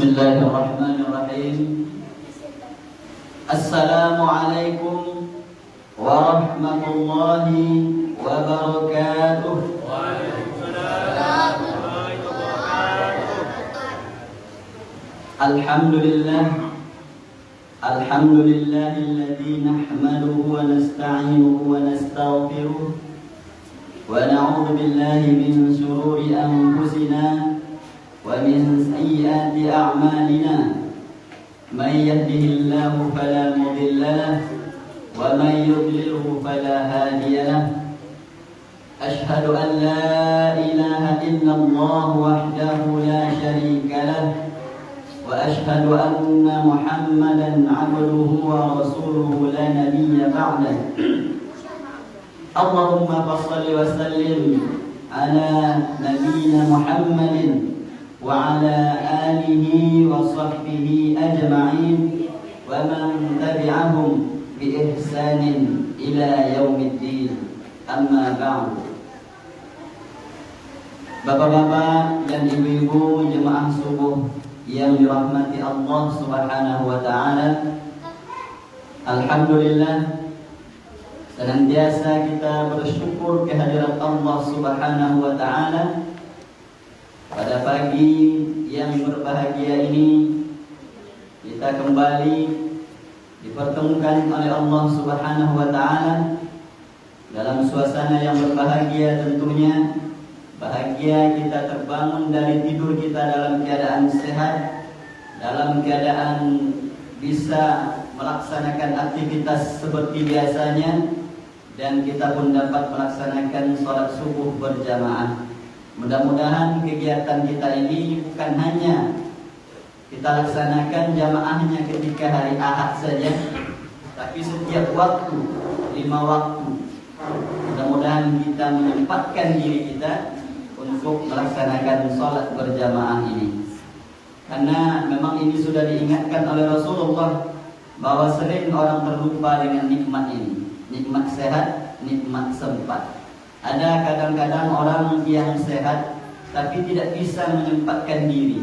Bismillahirrahmanirrahim. Assalamualaikum warahmatullahi wabarakatuh. Waalaikumsalam warahmatullahi wabarakatuh. Alhamdulillahilladzi nahmaduhu wa nasta'inuhu wa nastaghfiruh wa na'udzu billahi min shururi anfusina wa min sayyiati a'malina. Man yahdihillahu fala mudilla lahu wa man yudlilhu fala hadiya lahu. Ashhadu an la ilaha illallah wahdahu la syarika lahu wa ashhadu anna Muhammadan 'abduhu wa rasuluhu la nabiyya ba'dahu. Allahumma shalli wa sallim ala nabiyyina Muhammadin wa ala alihi wa sahbihi ajma'in wa man tabi'ahum bi ihsanin ila yaumiddin. Amma ba'du. Bapak-bapak dan ibu-ibu jemaah subuh yang dirahmati Allah Subhanahu wa taala, alhamdulillah senantiasa kita bersyukur kehadirat Allah Subhanahu wa taala. Pada pagi yang berbahagia ini kita kembali dipertemukan oleh Allah Subhanahu wa taala dalam suasana yang berbahagia tentunya. Bahagia kita terbangun dari tidur kita dalam keadaan sehat, dalam keadaan bisa melaksanakan aktivitas seperti biasanya, dan kita pun dapat melaksanakan sholat subuh berjamaah. Mudah-mudahan kegiatan kita ini bukan hanya kita laksanakan jamaahnya ketika hari Ahad saja, tapi setiap waktu, 5 waktu. Mudah-mudahan kita menyempatkan diri kita untuk melaksanakan sholat berjamaah ini, karena memang ini sudah diingatkan oleh Rasulullah bahwa sering orang terlupa dengan nikmat ini, nikmat sehat, nikmat sempat. Ada kadang-kadang orang yang sehat tapi tidak bisa menyempatkan diri.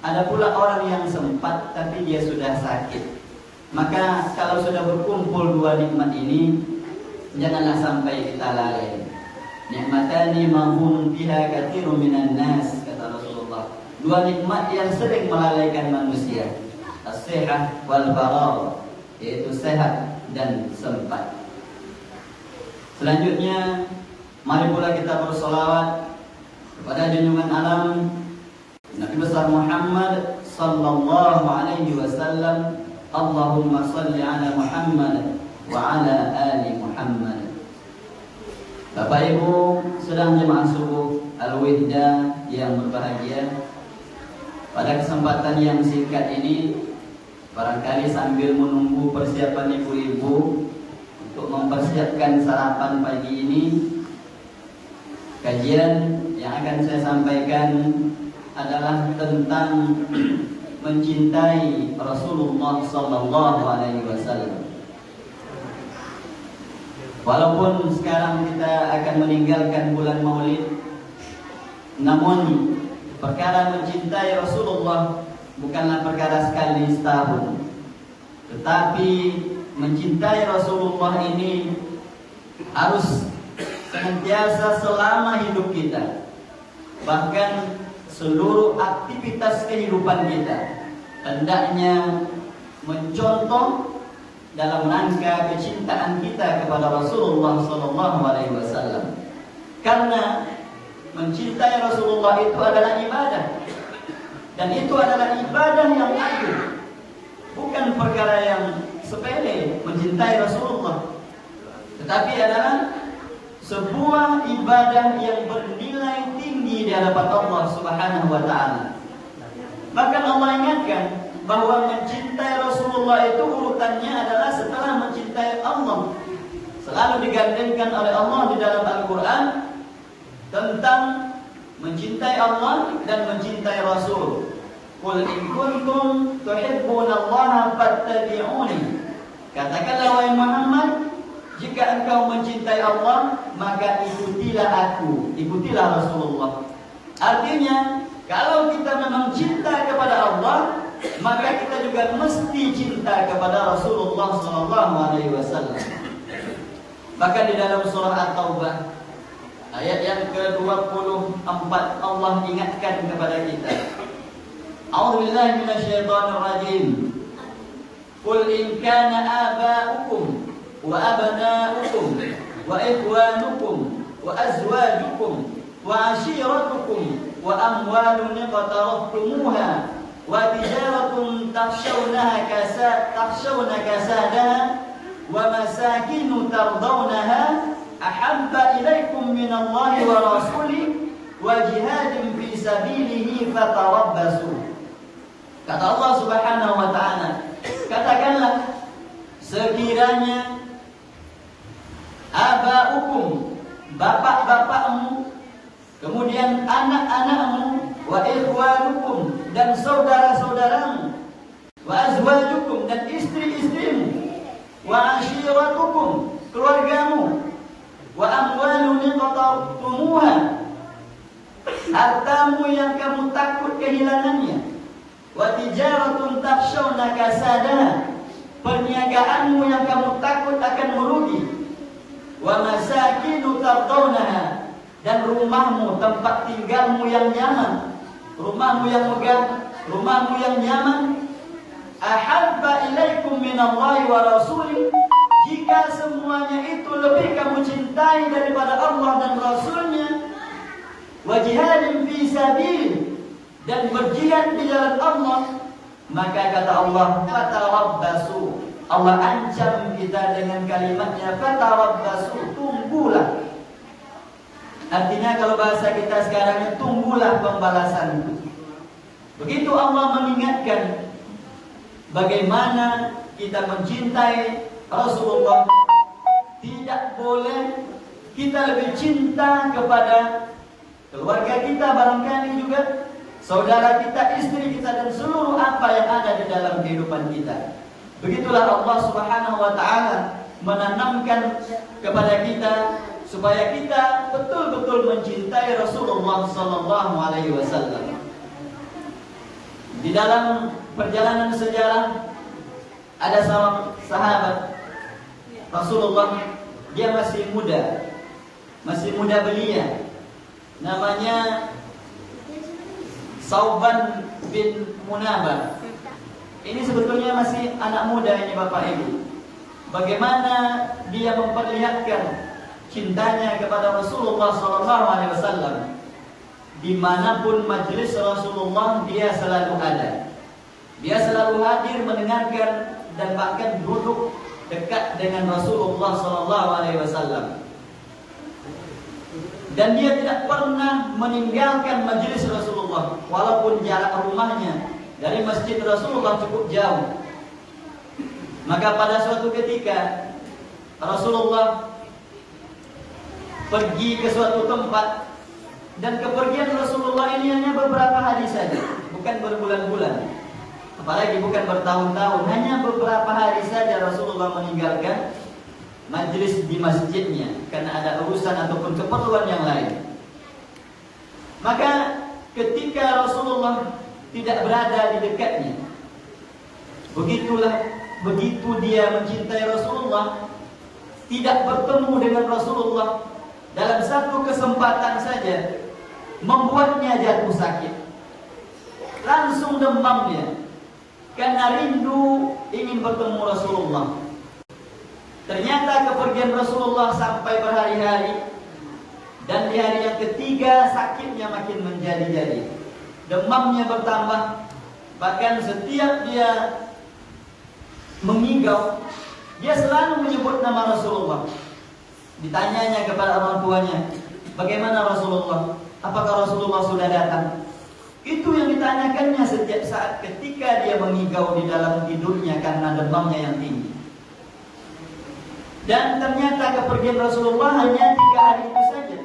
Ada pula orang yang sempat tapi dia sudah sakit. Maka kalau sudah berkumpul dua nikmat ini, janganlah sampai kita lalai. Nikmatani maghbunun biha katsirun minan nas, kata Rasulullah. Dua nikmat yang sering melalaikan manusia, as-sihah wal faragh, yaitu sehat dan sempat. Selanjutnya, mari pula kita bersolawat kepada junjungan alam Nabi besar Muhammad sallallahu alaihi wasallam. Allahumma shalli ala Muhammad wa ala ali Muhammad. Bapak Ibu sedang jemaah subuh Al-Wihda yang berbahagia, pada kesempatan yang singkat ini barangkali sambil menunggu persiapan ibu-ibu untuk mempersiapkan sarapan pagi ini, kajian yang akan saya sampaikan adalah tentang mencintai Rasulullah sallallahu alaihi wasallam. Walaupun sekarang kita akan meninggalkan bulan Maulid, namun perkara mencintai Rasulullah bukanlah perkara sekali setahun, tetapi mencintai Rasulullah ini harus senantiasa selama hidup kita. Bahkan seluruh aktivitas kehidupan kita hendaknya mencontoh dalam rangka kecintaan kita kepada Rasulullah sallallahu alaihi wasallam. Karena mencintai Rasulullah itu adalah ibadah, dan itu adalah ibadah yang agung, bukan perkara yang sepele mencintai Rasulullah, tetapi adalah sebuah ibadah yang bernilai tinggi di hadapan Allah Subhanahu wa taala. Bahkan Allah ingatkan bahwa mencintai Rasulullah itu urutannya adalah setelah mencintai Allah. Selalu digandengkan oleh Allah di dalam Al-Quran tentang mencintai Allah dan mencintai Rasul. Qul in kuntum tuhibbunallaha fattabi'uni. Katakanlah wahai Muhammad, jika engkau mencintai Allah, maka ikutilah aku, ikutilah Rasulullah. Artinya Kalau kita memang cinta kepada Allah, maka kita juga mesti cinta kepada Rasulullah SAW. Bahkan di dalam surah At-Taubah ayat yang ke-24 Allah ingatkan kepada kita. A'udzubillahi minasyaitonir rajim. Qul in kana aba'ukum wa abna'ukum wa ikhwanukum wa azwajukum wa 'ashiratukum wa amwalun iqtaraftumuha wa tijaratun takhshawna kasadaha wa masakinu tardawnaha ahabba ilaikum minallahi wa rasulihi wa jihadin fi sabilihi fatarabbasu. Kata Allah Subhanahu wa taala, katakanlah, sekiranya aba'ukum, bapak-bapakmu, kemudian anak-anakmu, wa ikhwanukum, dan saudara-saudaramu, wa azwajukum, dan istri-istrimu, wa ashiratukum, keluargamu, wa amwalun iqtaraftumuha, hartamu yang kamu takut kehilangannya, wa tijaratun takhshawna kasadaha, perniagaanmu yang kamu takut akan merugi, wa masakinu tardawnaha, dan rumahmu, tempat tinggalmu yang nyaman, rumahmu yang megah, rumahmu yang nyaman, ahabba ilaikum minallahi wa rasulih, jika semuanya itu lebih kamu cintai daripada Allah dan Rasulnya, wa jihadin fi sabilihi, dan berjihad di jalan Allah, maka kata Allah, fatarabbasu, Allah ancam kita dengan kalimatnya fatarabbasu, tunggulah. Artinya kalau bahasa kita sekarang, tunggulah pembalasan. Begitu Allah mengingatkan bagaimana kita mencintai Rasulullah, tidak boleh kita lebih cinta kepada keluarga kita, barangkali juga saudara kita, istri kita, dan seluruh apa yang ada di dalam kehidupan kita. Begitulah Allah Subhanahu wa taala menanamkan kepada kita supaya kita betul-betul mencintai Rasulullah sallallahu alaihi wasallam. Di dalam perjalanan sejarah ada seorang sahabat Rasulullah, dia masih muda belia, namanya Sauban bin Munabah. Ini sebetulnya masih anak muda ini Bapak Ibu. Bagaimana dia memperlihatkan cintanya kepada Rasulullah SAW. Dimanapun majelis Rasulullah, dia selalu ada. Dia selalu hadir mendengarkan dan bahkan duduk dekat dengan Rasulullah SAW. Dan dia tidak pernah meninggalkan majelis Rasulullah, walaupun jarak rumahnya dari masjid Rasulullah cukup jauh. Maka pada suatu ketika Rasulullah pergi ke suatu tempat, dan kepergian Rasulullah ini hanya beberapa hari saja, bukan berbulan-bulan, apalagi bukan bertahun-tahun, hanya beberapa hari saja Rasulullah meninggalkan majelis di masjidnya karena ada urusan ataupun keperluan yang lain. Maka ketika Rasulullah tidak berada di dekatnya, begitu dia mencintai Rasulullah, tidak bertemu dengan Rasulullah, dalam satu kesempatan saja membuatnya jatuh sakit, langsung demam dia karena rindu ingin bertemu Rasulullah. Ternyata kepergian Rasulullah sampai berhari-hari, dan di hari yang ketiga sakitnya makin menjadi-jadi, demamnya bertambah. Bahkan setiap dia mengigau, dia selalu menyebut nama Rasulullah. Ditanyanya kepada orang tuanya, bagaimana Rasulullah? Apakah Rasulullah sudah datang? Itu yang ditanyakannya setiap saat ketika dia mengigau di dalam tidurnya karena demamnya yang tinggi. Dan ternyata kepergian Rasulullah hanya 3 hari itu saja.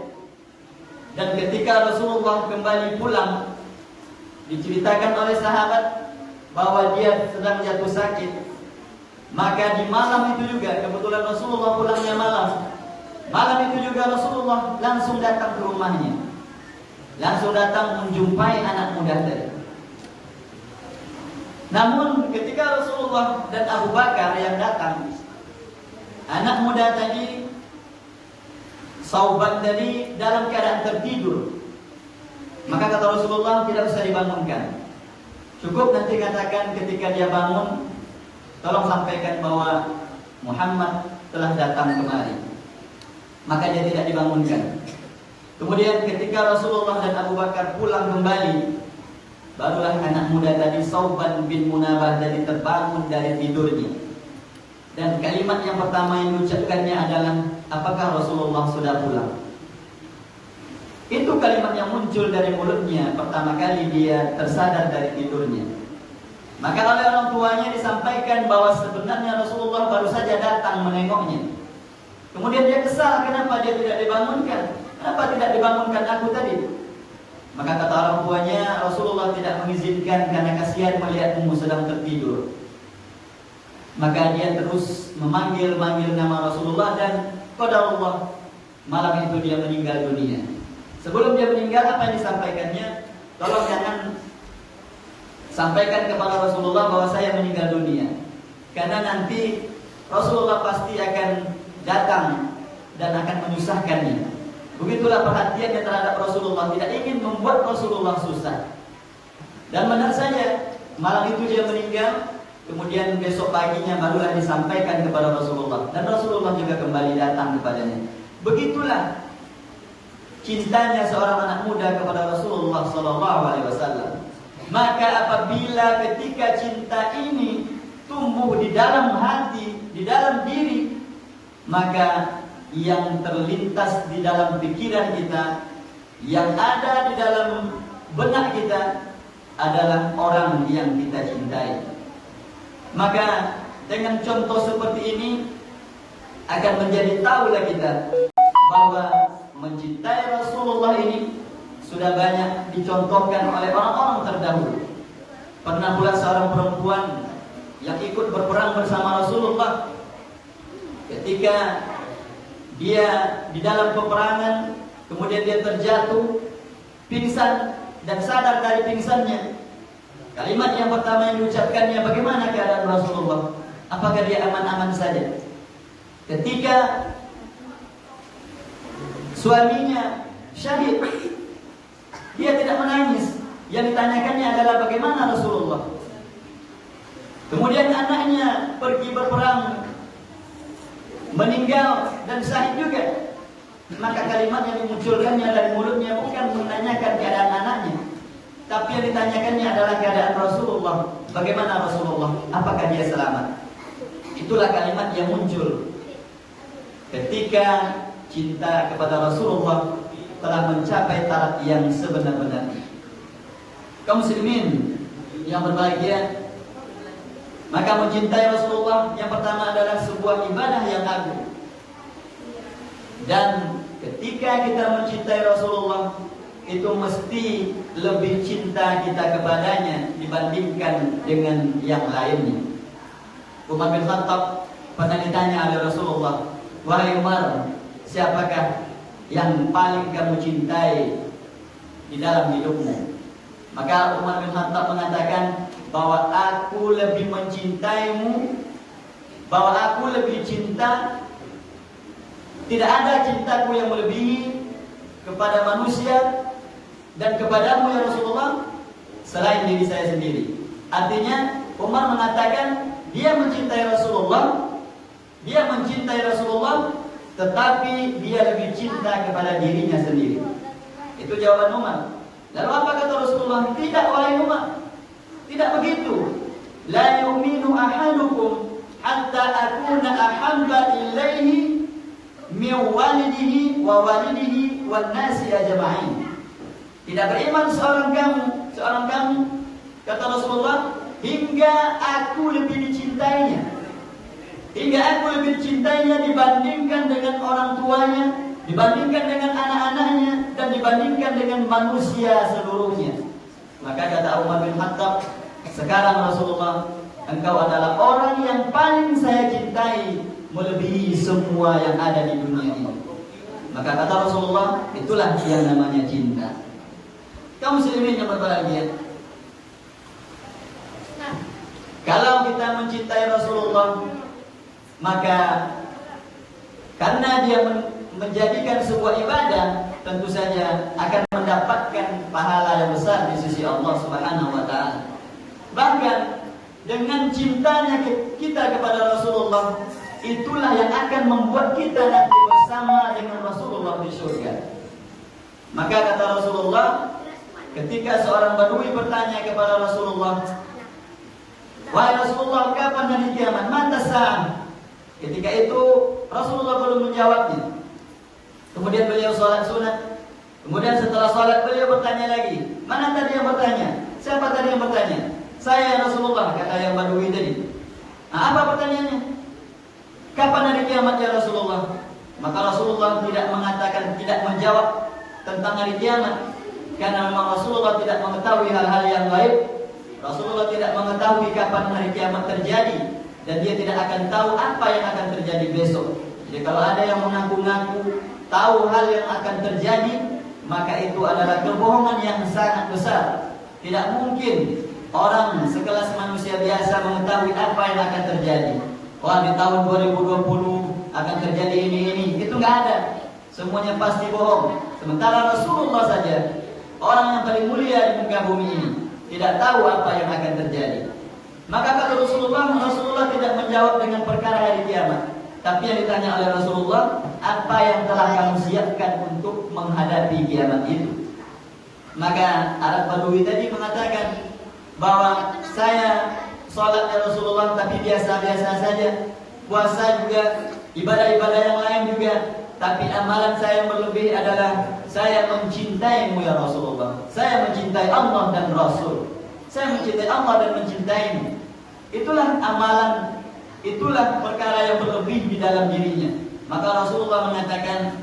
Dan ketika Rasulullah kembali pulang, diceritakan oleh sahabat bahwa dia sedang jatuh sakit. Maka di malam itu juga, kebetulan Rasulullah pulangnya malam, malam itu juga Rasulullah langsung datang ke rumahnya. langsung datang menjumpai anak muda tadi. Namun ketika Rasulullah dan Abu Bakar yang datang, anak muda tadi, Sauban tadi dalam keadaan tertidur. Maka kata Rasulullah, tidak usah dibangunkan. Cukup nanti katakan ketika dia bangun, tolong sampaikan bahwa Muhammad telah datang kemari. Maka dia tidak dibangunkan. Kemudian ketika Rasulullah dan Abu Bakar pulang kembali, barulah anak muda tadi Sauban bin Munabah tadi terbangun dari tidurnya. Dan kalimat yang pertama yang diucapkannya adalah, apakah Rasulullah sudah pulang? Itu kalimat yang muncul dari mulutnya pertama kali dia tersadar dari tidurnya. Maka oleh orang tuanya disampaikan bahwa sebenarnya Rasulullah baru saja datang menengoknya. Kemudian dia kesal, kenapa dia tidak dibangunkan? Kenapa tidak dibangunkan aku tadi? Maka kata orang tuanya, Rasulullah tidak mengizinkan karena kasihan melihatmu sedang tertidur. Maka dia terus memanggil nama Rasulullah dan qadarullah, malam itu dia meninggal dunia. Sebelum dia meninggal, apa yang disampaikannya? Tolong jangan sampaikan kepada Rasulullah bahwa saya meninggal dunia, karena nanti Rasulullah pasti akan datang dan akan menyusahkannya. Begitulah perhatiannya terhadap Rasulullah, tidak ingin membuat Rasulullah susah. Dan benar saja, malam itu dia meninggal. Kemudian besok paginya barulah disampaikan kepada Rasulullah, dan Rasulullah juga kembali datang kepadanya. Begitulah cintanya seorang anak muda kepada Rasulullah SAW. Maka apabila ketika cinta ini tumbuh di dalam hati, di dalam diri, maka yang terlintas di dalam pikiran kita, yang ada di dalam benak kita adalah orang yang kita cintai. Maka dengan contoh seperti ini akan menjadi tahulah kita bahwa mencintai Rasulullah ini sudah banyak dicontohkan oleh orang-orang terdahulu. Pernah pula seorang perempuan yang ikut berperang bersama Rasulullah. Ketika dia di dalam peperangan, kemudian dia terjatuh, pingsan, dan sadar dari pingsannya. Kalimat yang pertama yang diucapkannya, bagaimana keadaan Rasulullah? Apakah dia aman-aman saja? Ketika suaminya syahid, dia tidak menangis. Yang ditanyakannya adalah bagaimana Rasulullah. Kemudian anaknya pergi berperang, meninggal dan syahid juga. Maka kalimat yang dimunculkannya dari mulutnya bukan menanyakan keadaan anaknya, tapi yang ditanyakannya adalah keadaan Rasulullah. Bagaimana Rasulullah? Apakah dia selamat? Itulah kalimat yang muncul ketika cinta kepada Rasulullah telah mencapai taraf yang sebenar-benarnya. Kaum muslimin yang berbahagia, maka mencintai Rasulullah yang pertama adalah sebuah ibadah yang agung. Dan ketika kita mencintai Rasulullah, itu mesti lebih cinta kita kepadanya dibandingkan dengan yang lainnya. Umar bin Khattab pernah ditanya oleh Rasulullah, wahai Umar, siapakah yang paling kamu cintai di dalam hidupmu? Maka Umar bin Khattab mengatakan bahwa aku lebih mencintaimu, bahwa aku lebih cinta. Tidak ada cintaku yang melebihi kepada manusia dan kepadamu ya Rasulullah selain diri saya sendiri. Artinya Umar mengatakan dia mencintai Rasulullah, tetapi dia lebih cinta kepada dirinya sendiri. Itu jawaban Umar. Lalu apa kata Rasulullah? Tidak wahai Umar, tidak begitu. La yu'minu ahadukum hatta akuna ahabba ilaihi min walidihi wa walidihi wan nasi ajma'in. Tidak beriman seorang kamu, kata Rasulullah, hingga aku lebih dicintainya, dibandingkan dengan orang tuanya, dibandingkan dengan anak-anaknya, dan dibandingkan dengan manusia seluruhnya. Maka kata Umar bin Khattab, sekarang Rasulullah, engkau adalah orang yang paling saya cintai melebihi semua yang ada di dunia ini. Maka kata Rasulullah, itulah yang namanya cinta. Kaum muslimin yang berbahagia, kalau kita mencintai Rasulullah, maka karena dia menjadikan sebuah ibadah, tentu saja akan mendapatkan pahala yang besar di sisi Allah Subhanahu wa taala. Bahkan dengan cintanya kita kepada Rasulullah, itulah yang akan membuat kita nanti bersama dengan Rasulullah di surga. Maka kata Rasulullah, ketika seorang badui bertanya kepada Rasulullah, "Wahai Rasulullah, kapan hari kiamat? Mata sa'ah?" Ketika itu Rasulullah belum menjawabnya. Kemudian beliau sholat sunat. Kemudian setelah sholat beliau bertanya lagi. Mana tadi yang bertanya? Siapa tadi yang bertanya? Saya Rasulullah, kata yang badui tadi. Nah, apa pertanyaannya? Kapan hari kiamat ya Rasulullah? Maka Rasulullah tidak menjawab tentang hari kiamat, karena memang Rasulullah tidak mengetahui hal-hal yang gaib. Rasulullah tidak mengetahui kapan hari kiamat terjadi, dan dia tidak akan tahu apa yang akan terjadi besok. Jadi kalau ada yang mengaku-ngaku tahu hal yang akan terjadi, maka itu adalah kebohongan yang sangat besar. Tidak mungkin orang sekelas manusia biasa mengetahui apa yang akan terjadi. Wah, di tahun 2020 akan terjadi ini. Itu nggak ada. Semuanya pasti bohong. Sementara Rasulullah saja, orang yang paling mulia di muka bumi ini, tidak tahu apa yang akan terjadi. Maka kata Rasulullah tidak menjawab dengan perkara hari kiamat. Tapi yang ditanya oleh Rasulullah, apa yang telah kamu siapkan untuk menghadapi kiamat itu? Maka Arab Badui tadi mengatakan bahwa saya sholat ya Rasulullah, tapi biasa-biasa saja. Puasa juga, ibadah-ibadah yang lain juga. Tapi amalan saya yang berlebih adalah saya mencintaimu ya Rasulullah. Saya mencintai Allah dan Rasul. Saya mencintai Allah dan mencintaimu. Itulah amalan, itulah perkara yang berlebih di dalam dirinya. Maka Rasulullah mengatakan,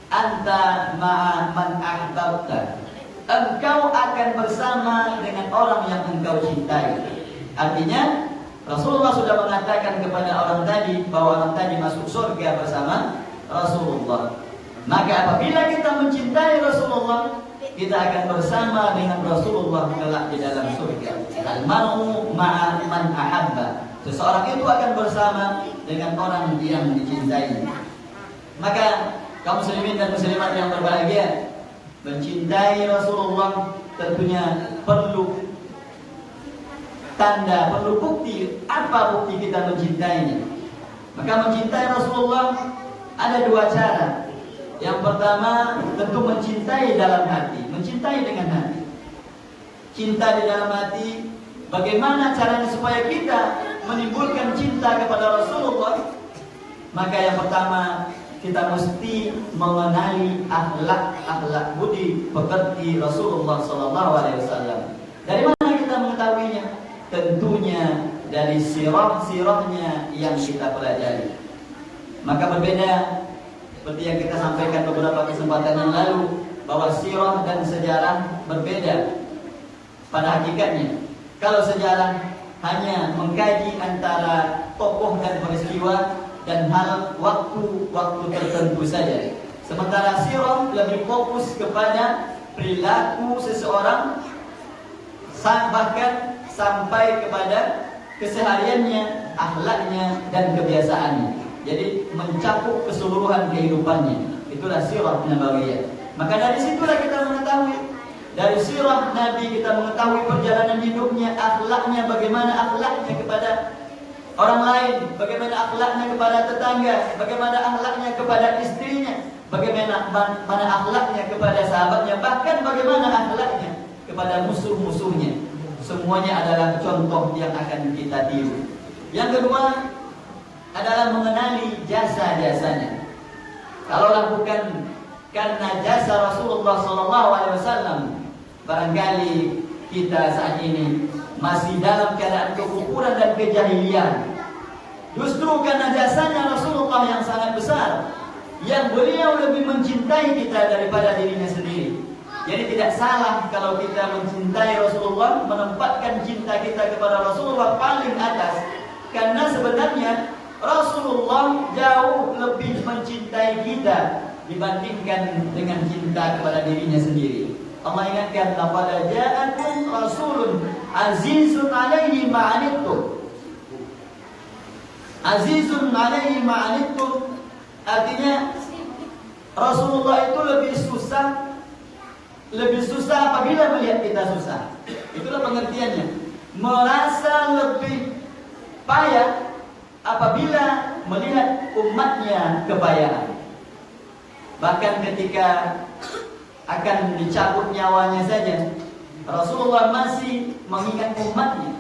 anta ma'a man ahbabta. Engkau akan bersama dengan orang yang engkau cintai. Artinya Rasulullah sudah mengatakan kepada orang tadi bahwa orang tadi masuk surga bersama Rasulullah. Maka apabila kita mencintai Rasulullah, kita akan bersama dengan Rasulullah kelak di dalam surga. Al-mar'u ma'a man ahabba. Seseorang itu akan bersama dengan orang yang dicintai. Maka kaum muslimin dan muslimat yang berbahagia, mencintai Rasulullah tentunya perlu tanda, perlu bukti. Apa bukti kita mencintainya? Maka mencintai Rasulullah ada dua cara. Yang pertama tentu mencintai dalam hati, mencintai dengan hati. Cinta di dalam hati, bagaimana caranya supaya kita menimbulkan cinta kepada Rasulullah? Maka yang pertama, kita mesti mengenali akhlak budi pekerti Rasulullah SAW. Dari mana kita mengetahuinya? Tentunya dari sirahnya yang kita pelajari. Maka berbeda seperti yang kita sampaikan beberapa kesempatan yang lalu, bahwa sirah dan sejarah berbeda pada hakikatnya. Kalau sejarah hanya mengkaji antara tokoh dan peristiwa dan hal waktu tertentu saja. Sementara sirah lebih fokus kepada perilaku seseorang, bahkan sampai kepada kesehariannya, akhlaknya dan kebiasaannya. Jadi mencakup keseluruhan kehidupannya. Itulah sirah nabawiyah. Maka dari situlah kita mengetahui, dari sirah Nabi kita mengetahui perjalanan hidupnya, akhlaknya, bagaimana akhlaknya kepada orang lain, bagaimana akhlaknya kepada tetangga, bagaimana akhlaknya kepada istrinya, bagaimana akhlaknya kepada sahabatnya, bahkan bagaimana akhlaknya kepada musuh-musuhnya. Semuanya adalah contoh yang akan kita tiru. Yang kedua adalah mengenali jasa-jasanya. Kalaulah bukan karena jasa Rasulullah SAW, barangkali kita saat ini masih dalam keadaan kekufuran dan kejahilian. Justru karena jasanya Rasulullah yang sangat besar, yang beliau lebih mencintai kita daripada dirinya sendiri. Jadi tidak salah kalau kita mencintai Rasulullah, menempatkan cinta kita kepada Rasulullah paling atas. Karena sebenarnya Rasulullah jauh lebih mencintai kita dibandingkan dengan cinta kepada dirinya sendiri. Allah ingatkan, laqad ja'akum rasulun azizun 'alaihi ma'anittum. Azizun 'alaihi ma'anittum artinya Rasulullah itu lebih susah apabila melihat kita susah. Itulah pengertiannya. Merasa lebih payah apabila melihat umatnya kepayahan. Bahkan ketika akan dicabut nyawanya saja, Rasulullah masih mengingat umatnya.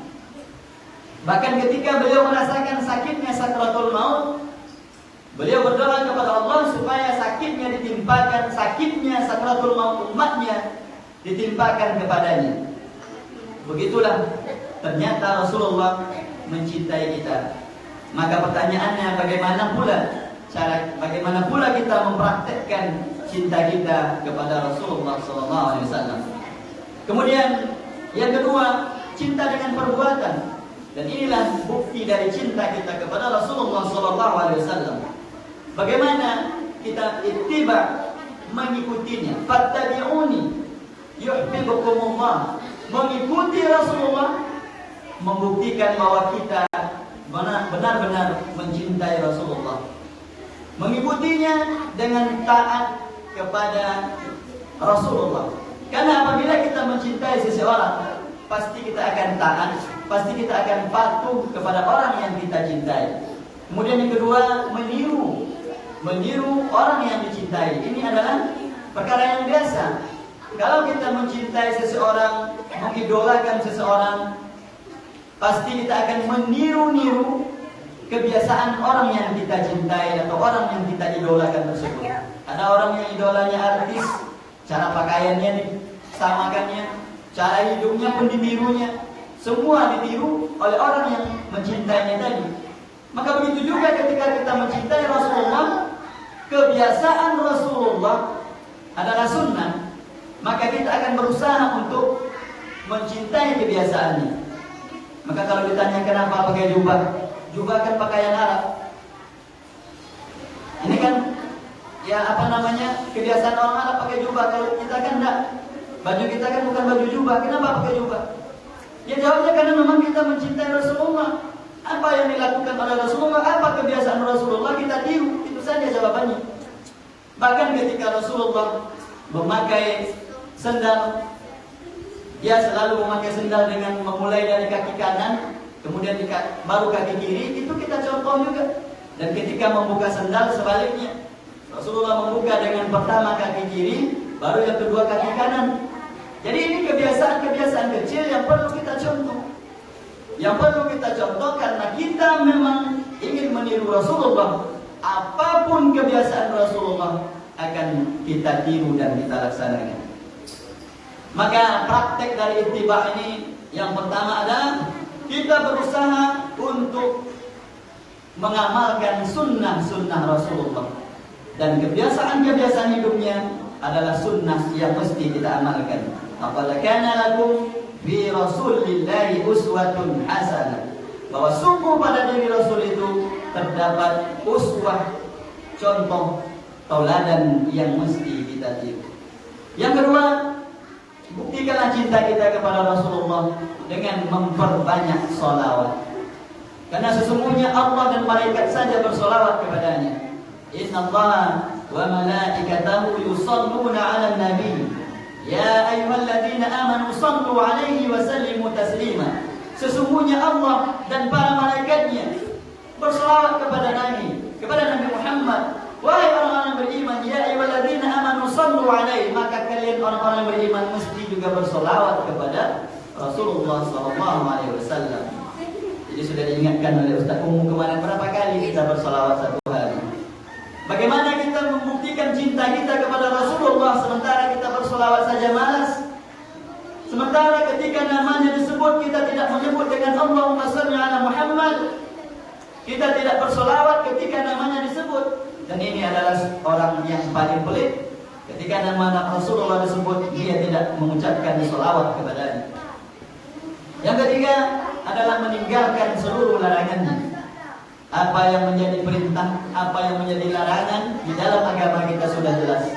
Bahkan ketika beliau merasakan sakitnya sakratul maut, beliau berdoa kepada Allah supaya sakitnya sakratul maut umatnya ditimpakan kepadanya. Begitulah ternyata Rasulullah mencintai kita. Maka pertanyaannya, bagaimana pula kita mempraktekkan cinta kita kepada Rasulullah SAW. Kemudian yang kedua, cinta dengan perbuatan. Dan inilah bukti dari cinta kita kepada Rasulullah SAW. Bagaimana kita ittiba, mengikutinya. Fattabi'uni yuhibbukumullah. Mengikuti Rasulullah membuktikan bahwa kita benar-benar mencintai Rasulullah. Mengikutinya dengan taat kepada Rasulullah. Karena apabila kita mencintai seseorang, pasti kita akan taat, pasti kita akan patuh kepada orang yang kita cintai. Kemudian yang kedua, meniru orang yang dicintai. Ini adalah perkara yang biasa. Kalau kita mencintai seseorang, mengidolakan seseorang, pasti kita akan meniru kebiasaan orang yang kita cintai atau orang yang kita idolakan tersebut. Ada orang yang idolanya artis, cara pakaiannya disamakannya, cara hidupnya pun ditirunya. Semua ditiru oleh orang yang mencintainya tadi. Maka begitu juga ketika kita mencintai Rasulullah, kebiasaan Rasulullah adalah sunnah, maka kita akan berusaha untuk mencintai kebiasaannya. Maka kalau ditanya kenapa pakai jubah kan pakaian Arab. Ini kan kebiasaan orang Arab pakai jubah. Kalau kita kan enggak. Baju kita kan bukan baju jubah. Kenapa pakai jubah? Ya jawabnya karena memang kita mencintai Rasulullah. Apa yang dilakukan oleh Rasulullah, apa kebiasaan Rasulullah, kita tiru. Itu saja jawabannya. Bahkan ketika Rasulullah memakai sendal, dia selalu memakai sendal dengan memulai dari kaki kanan, kemudian baru kaki kiri. Itu kita contoh juga. Dan ketika membuka sendal sebaliknya, Rasulullah membuka dengan pertama kaki kiri, baru yang kedua kaki kanan. Jadi ini kebiasaan-kebiasaan kecil yang perlu kita contoh. Yang perlu kita contoh karena kita memang ingin meniru Rasulullah. Apapun kebiasaan Rasulullah akan kita tiru dan kita laksanakan. Maka praktek dari ittiba ini yang pertama adalah kita berusaha untuk mengamalkan sunnah-sunnah Rasulullah. Dan kebiasaan-kebiasaan hidupnya adalah sunnah yang mesti kita amalkan. Laqad kana lakum fi Rasulillahi uswatun hasanah. Bahwa sungguh pada diri Rasul itu terdapat uswah, contoh tauladan yang mesti kita tiru. Yang kedua, buktikanlah cinta kita kepada Rasulullah dengan memperbanyak sholawat. Karena sesungguhnya Allah dan malaikat saja bersolawat kepadanya. Inna Allah wa malaikatahu yusalluna ala nabi. Ya ayyuhalladzina amanu sallu alaihi wa sallimu taslima. Sesungguhnya Allah dan para malaikatnya bersolawat kepada Nabi Muhammad. Wahai orang-orang beriman, ya ayyuhalladzina amanu sallu alaihi, maka kalian orang-orang beriman mesti juga bersolawat kepada Rasulullah SAW. Jadi sudah diingatkan oleh Ustaz Umum kemarin berapa kali kita bersolawat satu hari. Bagaimana kita membuktikan cinta kita kepada Rasulullah sementara kita bersolawat saja malas? Sementara ketika namanya disebut kita tidak menyebut dengan Allahumma shalli ala Muhammad. Kita tidak bersolawat ketika namanya disebut. Dan ini adalah orang yang paling pelit. Ketika nama Rasulullah disebut, dia tidak mengucapkan sholawat kepadanya. Yang ketiga adalah meninggalkan seluruh larangannya. Apa yang menjadi perintah, apa yang menjadi larangan di dalam agama kita sudah jelas.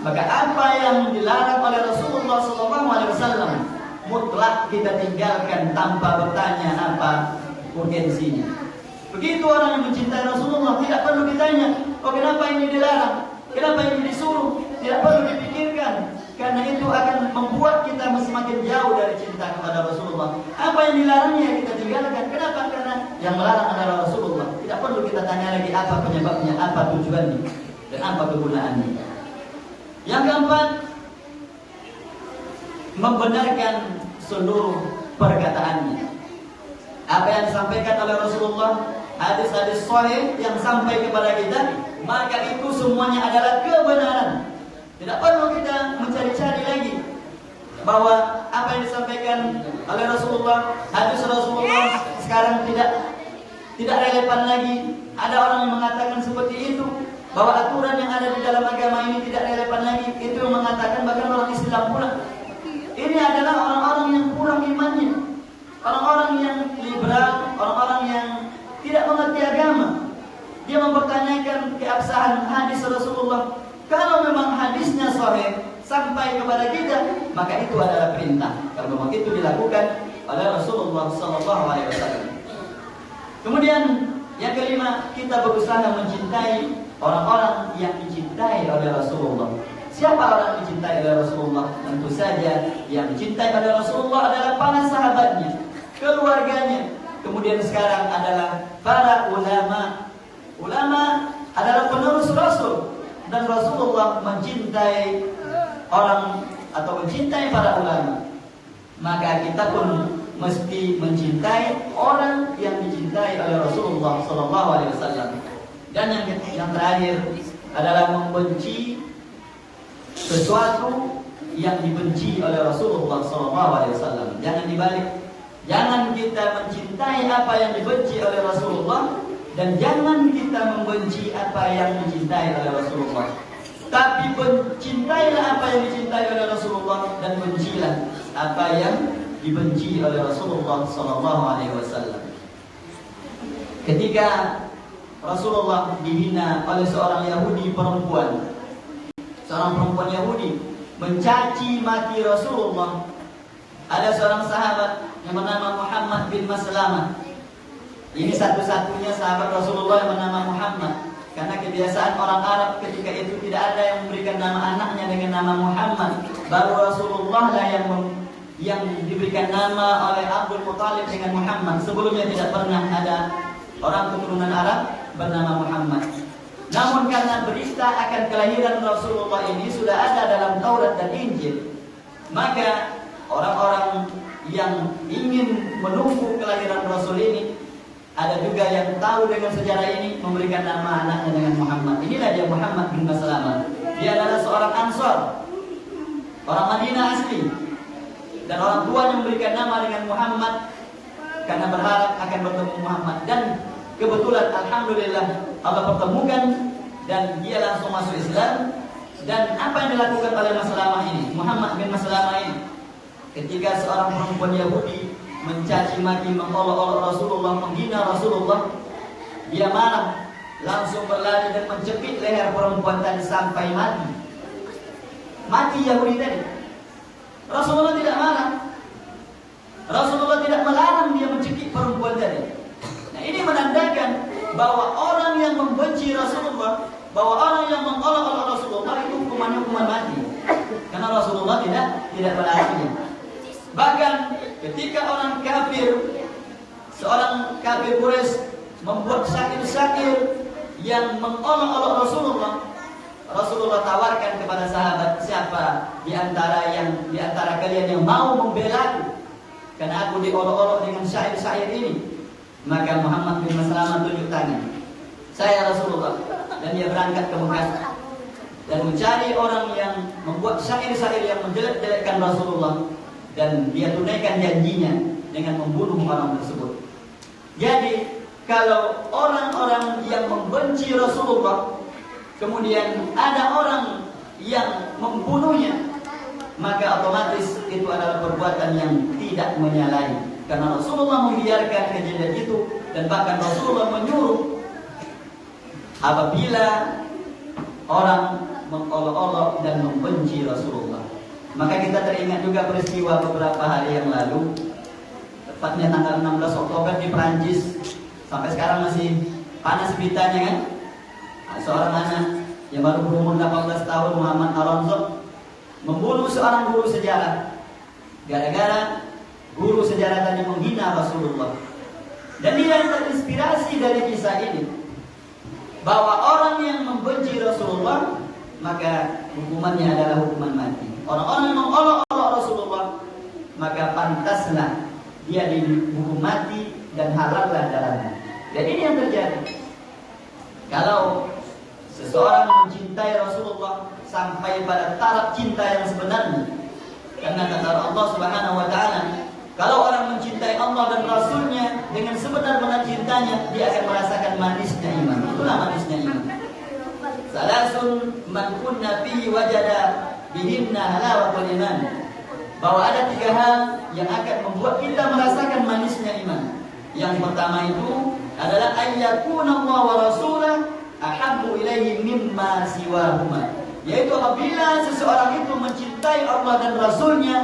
Maka apa yang dilarang oleh Rasulullah Rasulullah SAW mutlak kita tinggalkan tanpa bertanya apa urgensinya. Begitu orang yang mencintai Rasulullah tidak perlu ditanya, oh kenapa ini dilarang, kenapa ini disuruh, tidak perlu dipikirkan, karena itu akan membuat kita semakin jauh dari cinta kepada Rasulullah. Apa yang dilarangnya kita tinggalkan. Kenapa? Karena yang melarang adalah Rasulullah. Tidak perlu kita tanya lagi apa penyebabnya, apa tujuannya, dan apa kegunaannya. Yang keempat, membenarkan seluruh perkataannya. Apa yang disampaikan oleh Rasulullah, hadis-hadis sahih yang sampai kepada kita, maka itu semuanya adalah kebenaran. Tidak perlu kita mencari-cari lagi bahwa apa yang disampaikan oleh Rasulullah, hadis Rasulullah sekarang tidak relevan lagi. Ada orang yang mengatakan seperti itu, bahwa aturan yang ada di dalam agama ini tidak relevan lagi. Itu yang mengatakan bahkan orang Islam pula. Ini adalah orang-orang yang kurang imannya, orang-orang yang liberal, orang-orang yang tidak mengerti agama. Dia mempertanyakan keabsahan hadis Rasulullah. Kalau memang hadisnya sahih sampai kepada kita, maka itu adalah perintah. Kalau memang itu dilakukan oleh Rasulullah SAW. Kemudian yang kelima, kita berusaha mencintai orang-orang yang dicintai oleh Rasulullah. Siapa orang yang dicintai oleh Rasulullah? Tentu saja yang dicintai oleh Rasulullah adalah para sahabatnya, keluarganya. Kemudian sekarang adalah para ulama. Ulama adalah penerus Rasul. Dan Rasulullah mencintai orang atau mencintai para ulama. Maka kita pun mesti mencintai orang yang dicintai oleh Rasulullah SAW. Dan yang terakhir adalah membenci sesuatu yang dibenci oleh Rasulullah SAW. Jangan dibalik. Jangan kita mencintai apa yang dibenci oleh Rasulullah, dan jangan kita membenci apa yang dicintai oleh Rasulullah. Tapi cintailah apa yang dicintai oleh Rasulullah, dan bencilah apa yang dibenci oleh Rasulullah SAW. Ketika Rasulullah dihina oleh seorang Yahudi perempuan, seorang perempuan Yahudi mencaci maki Rasulullah. Ada seorang sahabat yang bernama Muhammad bin Maslamah. Ini satu-satunya sahabat Rasulullah yang bernama Muhammad. Karena kebiasaan orang Arab ketika itu tidak ada yang memberikan nama anaknya dengan nama Muhammad. Baru Rasulullah lah yang diberikan nama oleh Abdul Muthalib dengan Muhammad. Sebelumnya tidak pernah ada orang keturunan Arab bernama Muhammad. Namun karena berita akan kelahiran Rasulullah ini sudah ada dalam Taurat dan Injil, maka orang-orang yang ingin menunggu kelahiran Rasul ini, ada juga yang tahu dengan sejarah ini, memberikan nama anaknya dengan Muhammad. Inilah dia Muhammad bin Maslamah. Dia adalah seorang Ansor, orang Madinah asli. Dan orang tuanya memberikan nama dengan Muhammad karena berharap akan bertemu Muhammad. Dan kebetulan alhamdulillah Allah pertemukan dan dia langsung masuk Islam. Dan apa yang dilakukan oleh Maslamah ini, Muhammad bin Maslamah ini, ketika seorang perempuan Yahudi mencaci maki, mengolok-olok Rasulullah, menghina Rasulullah, dia marah, langsung berlari dan mencepit leher perempuan tadi sampai mati. Mati Yahudi tadi. Rasulullah tidak marah. Rasulullah tidak melarang dia mencekik perempuan tadi. Nah, ini menandakan bahwa orang yang membenci Rasulullah, bahwa orang yang mengolok-olok Rasulullah itu hukumannya hukuman mati. Karena Rasulullah tidak melarangnya. Bahkan ketika orang kafir, seorang kafir Quraisy membuat syair-syair yang mengolok-olok Rasulullah tawarkan kepada sahabat, siapa di antara kalian yang mau membela karena aku diolok-olok dengan syair-syair ini. Maka Muhammad bin Maslamah tunjuk tangan, saya Rasulullah. Dan dia berangkat ke Mekah dan mencari orang yang membuat syair-syair yang menjelek-jelekkan Rasulullah. Dan dia tunaikan janjinya dengan membunuh orang tersebut. Jadi kalau orang-orang yang membenci Rasulullah, kemudian ada orang yang membunuhnya, maka otomatis itu adalah perbuatan yang tidak menyalahi. Karena Rasulullah membiarkan kejadian itu, dan bahkan Rasulullah menyuruh apabila orang mengolok-olok dan membenci Rasulullah, Maka kita teringat juga peristiwa beberapa hari yang lalu, tepatnya tanggal 16 Oktober di Perancis. Sampai sekarang masih panas beritanya kan. Seorang anak yang baru berumur 18 tahun, Muhammad Alonso, membunuh seorang guru sejarah gara-gara guru sejarah tadi menghina Rasulullah. Dan dia terinspirasi dari kisah ini, bahwa orang yang membenci Rasulullah maka hukumannya adalah hukuman mati. Orang-orang yang mengolok-olok Rasulullah maka pantaslah dia dihukum mati dan halallah darahnya. Dan ini yang terjadi. Kalau seseorang mencintai Rasulullah sampai pada taraf cinta yang sebenarnya, karena kata Allah Subhanahu wa taala, kalau orang mencintai Allah dan Rasulnya dengan sebenar-benar cintanya, dia akan merasakan manisnya iman. Itulah manisnya iman. Salasun man kunna fihi wajada bihinna halawatul iman. Bahwa ada 3 hal yang akan membuat kita merasakan manisnya iman. Yang pertama itu adalah ayyakuna Allah wa rasulah ahabbu ilaihi mimma siwahuma. Yaitu apabila seseorang itu mencintai Allah dan Rasulnya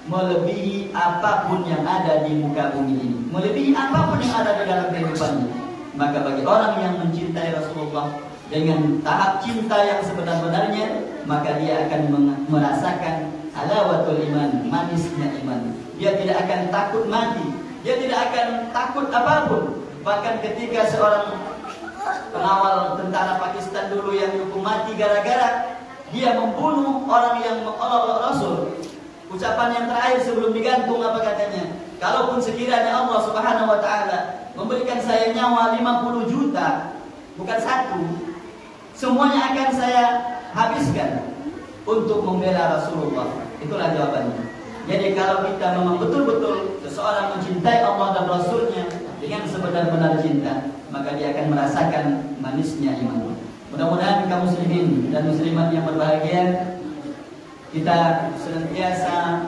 melebihi apapun yang ada di muka bumi ini, melebihi apapun yang ada di dalam kehidupannya. Maka bagi orang yang mencintai Rasulullah dengan tahap cinta yang sebenar-benarnya, maka dia akan merasakan halawatul iman, manisnya iman. Dia tidak akan takut mati, dia tidak akan takut apapun. Bahkan ketika seorang pengawal tentara Pakistan dulu yang dihukum mati gara-gara dia membunuh orang yang mengolok-olok Rasul, ucapan yang terakhir sebelum digantung apa katanya? Kalaupun sekiranya Allah Subhanahu wa taala memberikan saya nyawa 50 juta, bukan 1, semuanya akan saya habiskan untuk membela Rasulullah. Itulah jawabannya. Jadi kalau kita memang betul-betul seseorang mencintai Allah dan Rasulnya dengan sebenar-benar cinta, maka dia akan merasakan manisnya iman. Mudah-mudahan kaum muslimin dan muslimat yang berbahagia, kita senantiasa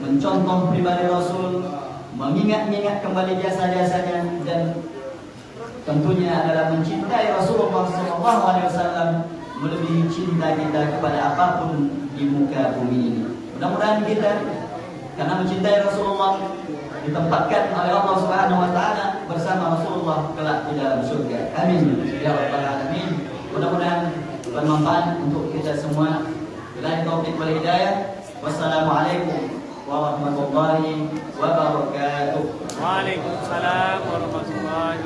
mencontoh pribadi Rasul, mengingat-ingat kembali jasa-jasanya, dan tentunya adalah mencintai Rasulullah SAW melebihi cinta kita kepada apapun di muka bumi ini. Mudah-mudahan kita, karena mencintai Rasulullah, ditempatkan oleh Allah Subhanahu wa taala bersama Rasulullah kelak di dalam surga. Amin ya rabbal alamin. Mudah-mudahan bermanfaat untuk kita semua. Billahi taufiq wal hidayah. Wassalamualaikum warahmatullahi wabarakatuh. Waalaikumsalam warahmatullahi wabarakatuh.